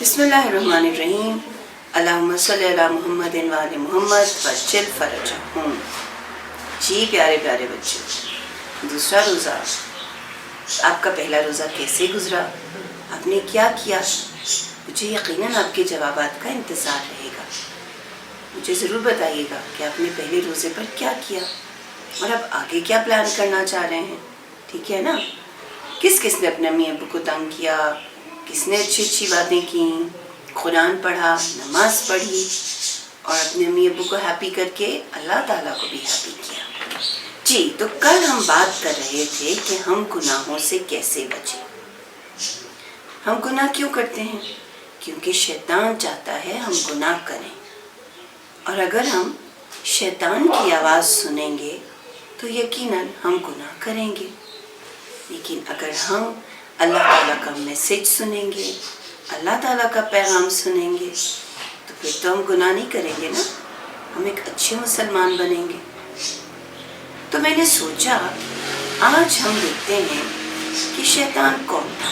بسم اللہ الرحمن الرحیم اللہم صلی علی محمد و آل محمد وجل فرجہم۔ جی پیارے پیارے بچے، دوسرا روزہ، آپ کا پہلا روزہ کیسے گزرا؟ آپ نے کیا کیا؟ مجھے یقیناً آپ کے جوابات کا انتظار رہے گا۔ مجھے ضرور بتائیے گا کہ آپ نے پہلے روزے پر کیا کیا اور اب آگے کیا پلان کرنا چاہ رہے ہیں، ٹھیک ہے نا؟ کس کس نے اپنے امی ابو کو تنگ کیا، کس نے اچھی اچھی باتیں کیں، قرآن پڑھا، نماز پڑھی اور اپنے امی ابو کو ہیپی کر کے اللہ تعالیٰ کو بھی ہیپی کیا۔ جی، تو کل ہم بات کر رہے تھے کہ ہم گناہوں سے کیسے بچیں۔ ہم گناہ کیوں کرتے ہیں؟ کیونکہ شیطان چاہتا ہے ہم گناہ کریں، اور اگر ہم شیطان کی آواز سنیں گے تو یقیناً ہم گناہ کریں گے۔ لیکن اگر ہم اللہ تعالیٰ کا میسج سنیں گے، اللہ تعالیٰ کا پیغام سنیں گے، تو پھر تو ہم گناہ نہیں کریں گے نا، ہم ایک اچھے مسلمان بنیں گے۔ تو میں نے سوچا آج ہم دیکھتے ہیں کہ شیطان کون تھا۔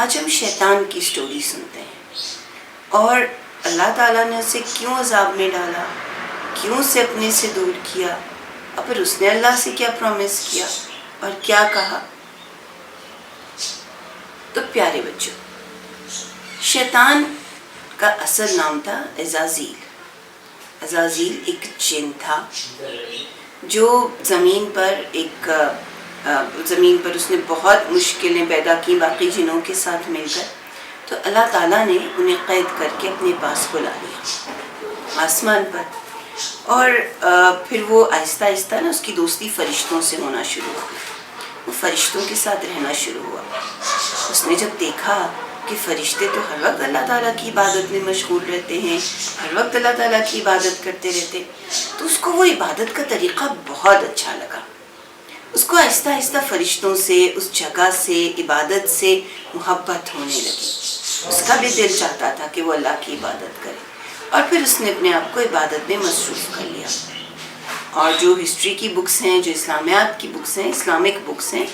آج ہم شیطان کی سٹوری سنتے ہیں اور اللہ تعالیٰ نے اسے کیوں عذاب میں ڈالا، کیوں اسے اپنے سے دور کیا، اور پھر اس نے اللہ سے کیا پرومس کیا اور کیا کہا۔ تو پیارے بچوں، شیطان کا اصل نام تھا عزازیل۔ عزازیل ایک جن تھا جو زمین پر اس نے بہت مشکلیں پیدا کی باقی جنوں کے ساتھ مل کر، تو اللہ تعالیٰ نے انہیں قید کر کے اپنے پاس بلا لیا آسمان پر، اور پھر وہ آہستہ آہستہ نا اس کی دوستی فرشتوں سے ہونا شروع ہو گئی۔ وہ فرشتوں کے ساتھ رہنا شروع ہوا۔ اس نے جب دیکھا کہ فرشتے تو ہر وقت اللہ تعالیٰ کی عبادت میں مشغول رہتے ہیں، ہر وقت اللہ تعالیٰ کی عبادت کرتے رہتے، تو اس کو وہ عبادت کا طریقہ بہت اچھا لگا۔ اس کو آہستہ آہستہ فرشتوں سے، اس جگہ سے، عبادت سے محبت ہونے لگی۔ اس کا بھی دل چاہتا تھا کہ وہ اللہ کی عبادت کرے، اور پھر اس نے اپنے آپ کو عبادت میں مصروف کر لیا۔ اور جو ہسٹری کی بکس ہیں، جو اسلامیات کی بکس ہیں، اسلامک بکس ہیں،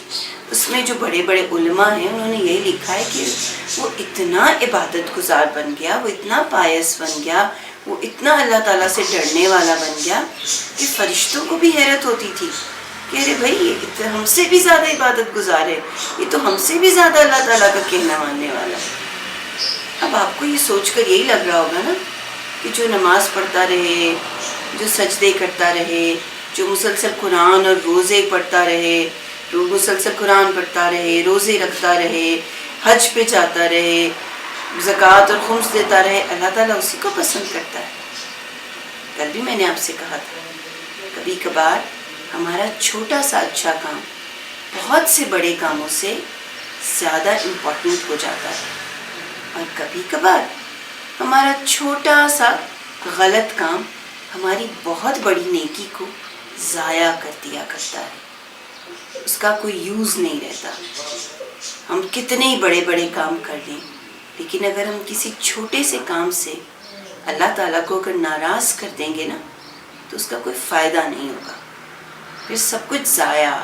اس میں جو بڑے بڑے علماء ہیں انہوں نے یہی لکھا ہے کہ وہ اتنا عبادت گزار بن گیا، وہ اتنا پائس بن گیا، وہ اتنا اللہ تعالیٰ سے ڈرنے والا بن گیا کہ فرشتوں کو بھی حیرت ہوتی تھی کہ ارے بھائی یہ ہم سے بھی زیادہ عبادت گزار ہے، یہ تو ہم سے بھی زیادہ اللہ تعالیٰ کا کہنا ماننے والا ہے۔ اب آپ کو یہ سوچ کر یہی لگ رہا ہوگا نا کہ جو نماز پڑھتا رہے، جو سجدے کرتا رہے، جو مسلسل قرآن اور روزے پڑھتا رہے، مسلسل قرآن پڑھتا رہے، روزے رکھتا رہے، حج پہ جاتا رہے، زکوٰۃ اور خمس دیتا رہے، اللہ تعالیٰ اسی کو پسند کرتا ہے۔ کل بھی میں نے آپ سے کہا تھا کبھی کبھار ہمارا چھوٹا سا اچھا کام بہت سے بڑے کاموں سے زیادہ امپورٹنٹ ہو جاتا ہے، اور کبھی کبھار ہمارا چھوٹا سا غلط کام ہماری بہت بڑی نیکی کو ضائع کر دیا کرتا ہے، اس کا کوئی یوز نہیں رہتا۔ ہم کتنے ہی بڑے بڑے کام کر لیں، لیکن اگر ہم کسی چھوٹے سے کام سے اللہ تعالیٰ کو اگر ناراض کر دیں گے نا تو اس کا کوئی فائدہ نہیں ہوگا، پھر سب کچھ ضائع،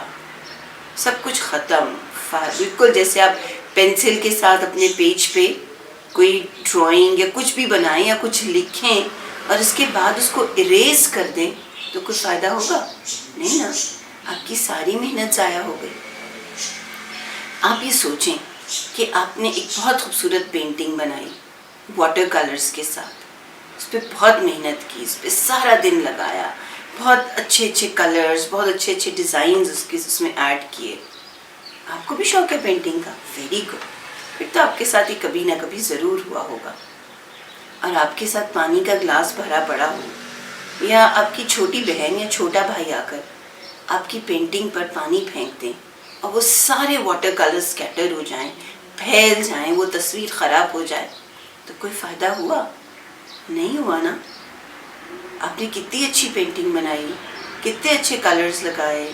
سب کچھ ختم۔ بالکل جیسے آپ پینسل کے ساتھ اپنے پیج پہ کوئی ڈرائنگ یا کچھ بھی بنائیں یا کچھ لکھیں اور اس کے بعد اس کو اریز کر دیں تو کوئی فائدہ ہوگا نہیں نا، آپ کی ساری محنت ضائع ہو گئی۔ آپ یہ سوچیں کہ آپ نے ایک بہت خوبصورت پینٹنگ بنائی واٹر کلرز کے ساتھ، اس پہ بہت محنت کی، اس پہ سارا دن لگایا، بہت اچھے اچھے کلرز، بہت اچھے اچھے ڈیزائنز اس میں ایڈ کیے۔ آپ کو بھی شوق ہے پینٹنگ کا، ویری گڈ، پھر تو آپ کے ساتھ ہی کبھی نہ کبھی ضرور ہوا ہوگا۔ اور آپ کے ساتھ پانی کا گلاس بھرا پڑا ہو، یا آپ کی چھوٹی بہن یا چھوٹا بھائی آ کر آپ کی پینٹنگ پر پانی پھینک دیں اور وہ سارے واٹر کلر سکیٹر ہو جائیں، پھیل جائیں، وہ تصویر خراب ہو جائے، تو کوئی فائدہ ہوا؟ نہیں ہوا نا۔ آپ نے کتنی اچھی پینٹنگ بنائی، کتنے اچھے کلرز لگائے،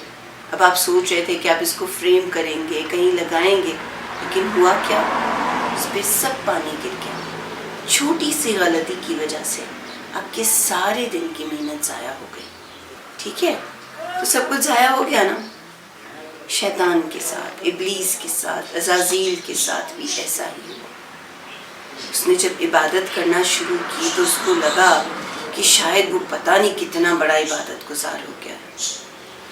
اب آپ سوچ رہے تھے کہ آپ اس کو فریم کریں گے، کہیں لگائیں گے، لیکن ہوا کیا؟ اس پہ سب پانی گر گیا۔ چھوٹی سی غلطی کی وجہ سے آپ کے سارے دن کی محنت ضائع ہو گئی، ٹھیک ہے؟ تو سب کچھ ضائع ہو گیا نا۔ شیطان کے ساتھ، ابلیس کے ساتھ، عزازیل کے ساتھ بھی ایسا ہی ہوا۔ اس نے جب عبادت کرنا شروع کی تو اس کو لگا کہ شاید وہ پتہ نہیں کتنا بڑا عبادت گزار ہو گیا ہے.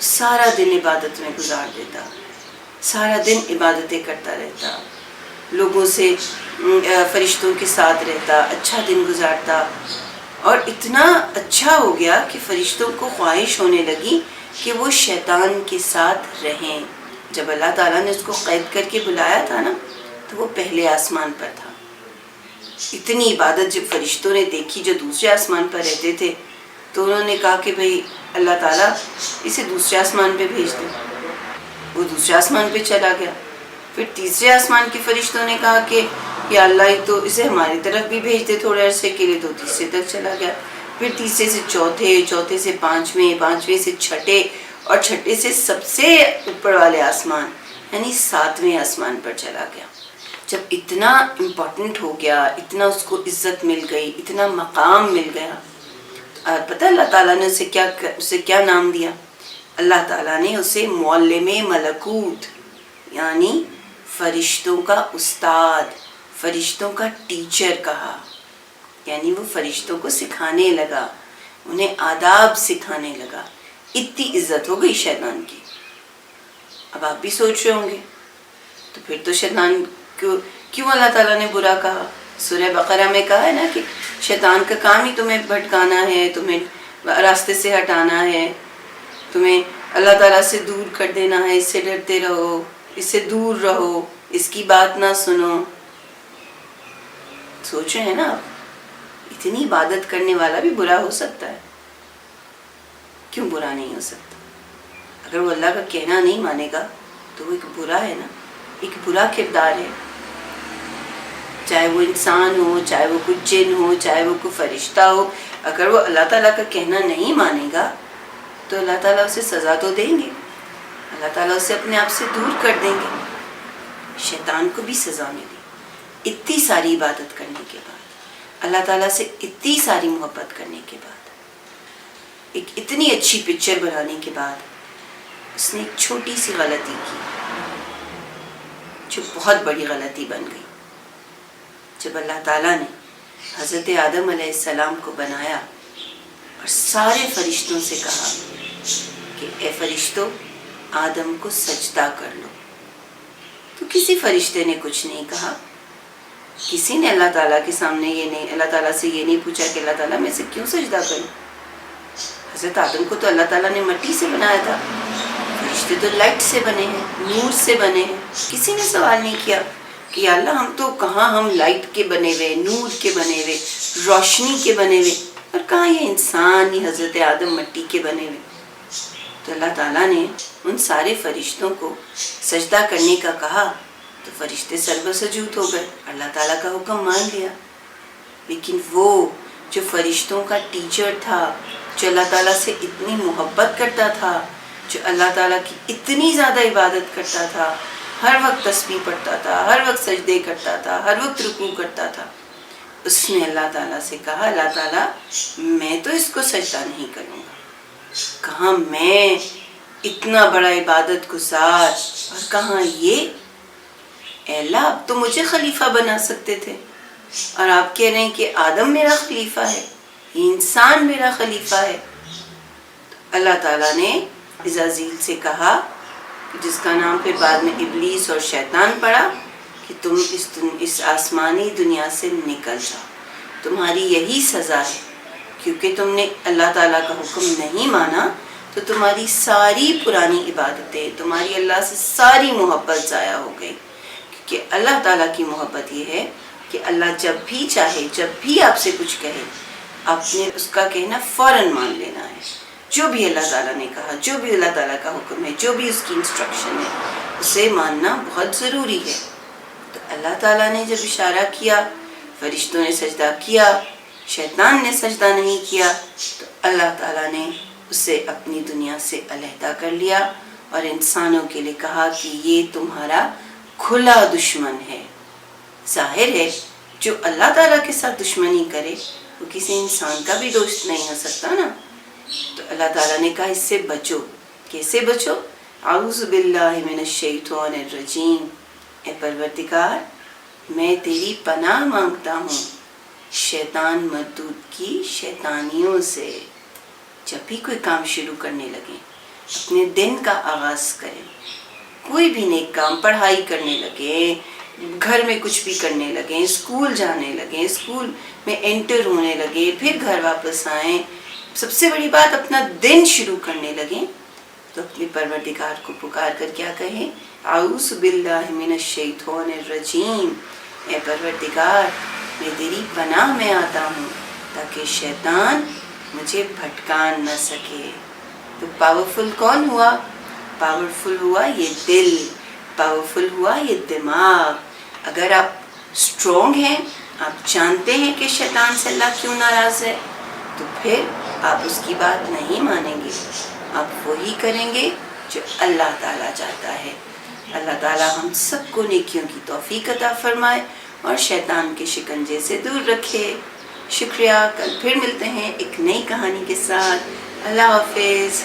سارا دن عبادت میں گزار دیتا، سارا دن عبادتیں کرتا رہتا، لوگوں سے فرشتوں کے ساتھ رہتا، اچھا دن گزارتا، اور اتنا اچھا ہو گیا کہ فرشتوں کو خواہش ہونے لگی کہ وہ شیطان کے ساتھ رہیں. جب اللہ تعالیٰ نے اس کو قید کر کے بلایا تھا نا تو وہ پہلے آسمان پر تھا. اتنی عبادت جب فرشتوں نے دیکھی جو دوسرے آسمان پر رہتے تھے تو انہوں نے کہا کہ بھئی اللہ تعالیٰ اسے دوسرے آسمان پہ بھیج دیں. وہ دوسرے آسمان پہ چلا گیا. پھر تیسرے آسمان کے فرشتوں نے کہا کہ یا اللہ تو اسے ہماری طرف بھی بھیج دے تھوڑے عرصے کے لیے. تو تیسرے تک چلا گیا. پھر تیسرے سے چوتھے، چوتھے سے پانچویں، پانچویں سے چھٹے، اور چھٹے سے سب سے اوپر والے آسمان یعنی ساتویں آسمان پر چلا گیا. جب اتنا امپورٹنٹ ہو گیا، اتنا اس کو عزت مل گئی، اتنا مقام مل گیا، اور پتہ اللہ تعالیٰ نے اسے کیا نام دیا؟ اللہ تعالیٰ نے اسے معلم ملکوت یعنی فرشتوں کا استاد، فرشتوں کا ٹیچر کہا. یعنی وہ فرشتوں کو سکھانے لگا، انہیں آداب سکھانے لگا. اتنی عزت ہو گئی شیطان کی. اب آپ بھی سوچ رہے ہوں گے تو پھر تو شیطان کیوں اللہ تعالیٰ نے برا کہا؟ سورہ بقرہ میں کہا ہے نا کہ شیطان کا کام ہی تمہیں بھٹکانا ہے، تمہیں راستے سے ہٹانا ہے، تمہیں اللہ تعالیٰ سے دور کر دینا ہے. اس سے ڈرتے رہو، اس سے دور رہو، اس کی بات نہ سنو. سوچ رہے ہیں نا آپ، اتنی عبادت کرنے والا بھی برا ہو سکتا ہے؟ کیوں برا نہیں ہو سکتا؟ اگر وہ اللہ کا کہنا نہیں مانے گا تو وہ ایک برا ہے نا، ایک برا کردار ہے. چاہے وہ انسان ہو، چاہے وہ کوئی جن ہو، چاہے وہ کوئی فرشتہ ہو، اگر وہ اللہ تعالیٰ کا کہنا نہیں مانے گا تو اللہ تعالیٰ اسے سزا تو دیں گے، اللہ تعالیٰ اسے اپنے آپ سے دور کر دیں گے. شیطان کو بھی سزا ملی اتنی ساری عبادت کرنے کے بعد، اللہ تعالیٰ سے اتنی ساری محبت کرنے کے بعد، ایک اتنی اچھی پکچر بنانے کے بعد اس نے ایک چھوٹی سی غلطی کی جو بہت بڑی غلطی بن گئی. جب اللہ تعالیٰ نے حضرت آدم علیہ السلام کو بنایا اور سارے فرشتوں سے کہا کہ اے فرشتوں آدم کو سجدہ کر لو، تو کسی فرشتے نے کچھ نہیں کہا. کسی نے اللہ تعالیٰ کے سامنے اللہ تعالیٰ سے یہ نہیں پوچھا کہ اللہ تعالیٰ میں سے کیوں سجدہ کروں. حضرت آدم کو تو اللہ تعالیٰ نے مٹی سے بنایا تھا، فرشتے تو لائٹ سے بنے ہیں، نور سے بنے ہیں. کسی نے سوال نہیں کیا کہ یا اللہ ہم تو کہاں، ہم لائٹ کے بنے ہوئے، نور کے بنے ہوئے، روشنی کے بنے ہوئے، اور کہاں یہ انسان ہی حضرت آدم مٹی کے بنے ہوئے. تو اللہ تعالیٰ نے ان سارے فرشتوں کو سجدہ کرنے کا کہا تو فرشتے سر بسجود ہو گئے، اللہ تعالیٰ کا حکم مان لیا. لیکن وہ جو فرشتوں کا ٹیچر تھا، جو اللہ تعالیٰ سے اتنی محبت کرتا تھا، جو اللہ تعالیٰ کی اتنی زیادہ عبادت کرتا تھا، ہر وقت تسبیح پڑھتا تھا، ہر وقت سجدے کرتا تھا، ہر وقت رکوع کرتا تھا، اس نے اللہ تعالیٰ سے کہا اللہ تعالیٰ میں تو اس کو سجدہ نہیں کروں گا. کہاں میں اتنا بڑا عبادت گزار، اور کہاں یہ. اے اللہ اب تو مجھے خلیفہ بنا سکتے تھے، اور آپ کہہ رہے ہیں کہ آدم میرا خلیفہ ہے، یہ انسان میرا خلیفہ ہے. اللہ تعالیٰ نے عزازیل سے کہا جس کا نام پھر بعد میں ابلیس اور شیطان پڑا کہ تم اس آسمانی دنیا سے نکل جاؤ، تمہاری یہی سزا ہے. کیونکہ تم نے اللہ تعالیٰ کا حکم نہیں مانا تو تمہاری ساری پرانی عبادتیں، تمہاری اللہ سے ساری محبت ضائع ہو گئی. کیونکہ اللہ تعالیٰ کی محبت یہ ہے کہ اللہ جب بھی چاہے، جب بھی آپ سے کچھ کہے، آپ نے اس کا کہنا فوراً مان لینا ہے. جو بھی اللہ تعالیٰ نے کہا، جو بھی اللہ تعالیٰ کا حکم ہے، جو بھی اس کی انسٹرکشن ہے، اسے ماننا بہت ضروری ہے. تو اللہ تعالیٰ نے جب اشارہ کیا، فرشتوں نے سجدہ کیا، شیطان نے سجدہ نہیں کیا، تو اللہ تعالیٰ نے اسے اپنی دنیا سے علیحدہ کر لیا اور انسانوں کے لیے کہا کہ یہ تمہارا کھلا دشمن ہے. ظاہر ہے جو اللہ تعالیٰ کے ساتھ دشمنی کرے وہ کسی انسان کا بھی دوست نہیں ہو سکتا نا. تو اللہ تعالیٰ نے کہا اس سے بچو. کیسے بچو؟ اعوذ باللہ من الشیطان الرجیم. اے پروردگار میں تیری پناہ مانگتا ہوں شیطان مردود کی شیطانیوں سے۔ جب بھی کوئی کام شروع کرنے لگیں، اپنے دن کا آغاز کریں، کوئی بھی نیک کام، پڑھائی کرنے لگیں، گھر میں کچھ بھی کرنے لگیں، اسکول جانے لگیں، اسکول میں انٹر ہونے لگیں، پھر گھر واپس آئیں، سب سے بڑی بات اپنا دن شروع کرنے لگیں تو اپنے پروردگار کو پکار کر کیا کہیں؟ اعوذ باللہ من الشیطان الرجیم، اے پروردگار میں تیری پناہ میں آتا ہوں تاکہ شیطان مجھے بھٹکان نہ سکے۔ تو پاورفل کون ہوا؟ پاورفل ہوا یہ دل، پاورفل ہوا یہ دماغ۔ اگر آپ اسٹرونگ ہیں، آپ جانتے ہیں کہ شیطان سے اللہ کیوں ناراض ہے، تو پھر آپ اس کی بات نہیں مانیں گے، آپ وہی کریں گے جو اللہ تعالیٰ چاہتا ہے۔ اللہ تعالیٰ ہم سب کو نیکیوں کی توفیق عطا فرمائے اور شیطان کے شکنجے سے دور رکھے۔ شکریہ، کل پھر ملتے ہیں ایک نئی کہانی کے ساتھ۔ اللہ حافظ۔